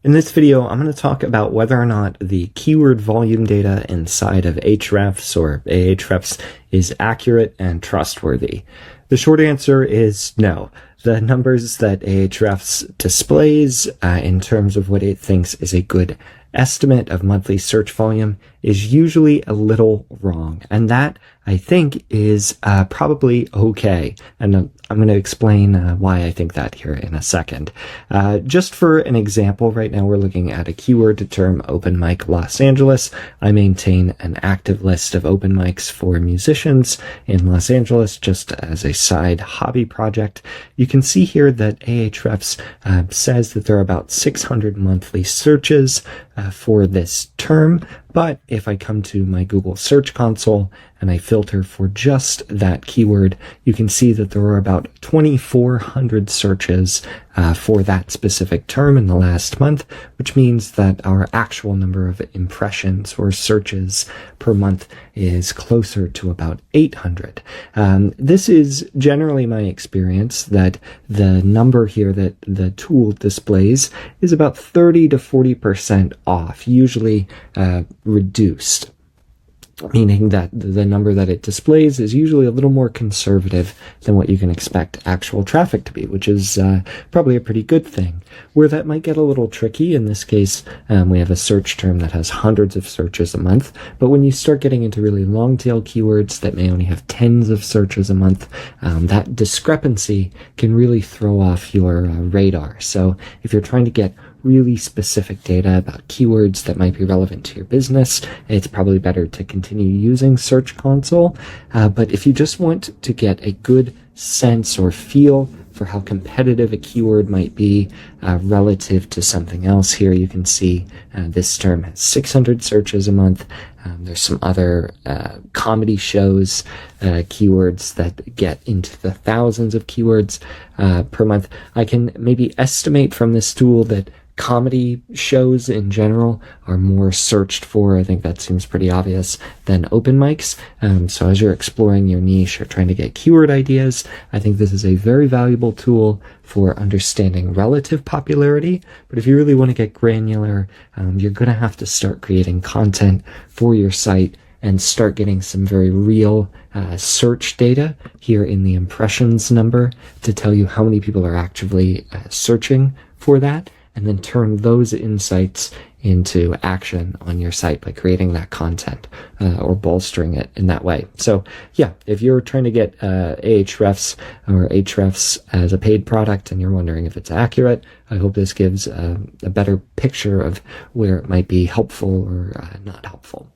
In this video, I'm going to talk about whether or not the keyword volume data inside of ahrefs or ahrefs is accurate and trustworthy. The short answer is no. The numbers that ahrefs displays in terms of what it thinks is a good estimate of monthly search volume is usually a little wrong, and that I think is probably okay. And I'm going to explain why I think that here in a second. Just for an example, right now we're looking at a keyword term open mic Los Angeles. I maintain an active list of open mics for musicians in Los Angeles just as a side hobby project. You can see here that ahrefs says that there are about 600 monthly searches for this term, but if I come to my Google Search Console and I filter for just that keyword, you can see that there were about 2,400 searches for that specific term in the last month, which means that our actual number of impressions or searches per month is closer to about 800. This is generally my experience that the number here that the tool displays is about 30 to 40% off, usually reduced, meaning that the number that it displays is usually a little more conservative than what you can expect actual traffic to be, which is probably a pretty good thing. Where that might get a little tricky, in this case, we have a search term that has hundreds of searches a month, but when you start getting into really long tail keywords that may only have tens of searches a month, that discrepancy can really throw off your radar. So if you're trying to get really specific data about keywords that might be relevant to your business, it's probably better to continue using Search Console. But if you just want to get a good sense or feel for how competitive a keyword might be relative to something else, here you can see this term has 600 searches a month. There's some other comedy shows, keywords that get into the thousands of keywords per month. I can maybe estimate from this tool that comedy shows in general are more searched for. I think that seems pretty obvious than open mics. So as you're exploring your niche or trying to get keyword ideas, I think this is a very valuable tool for understanding relative popularity. But if you really want to get granular, you're going to have to start creating content for your site and start getting some very real search data here in the impressions number to tell you how many people are actually searching for that, and then turn those insights into action on your site by creating that content or bolstering it in that way. So yeah, if you're trying to get ahrefs or ahrefs as a paid product and you're wondering if it's accurate, I hope this gives a better picture of where it might be helpful or not helpful.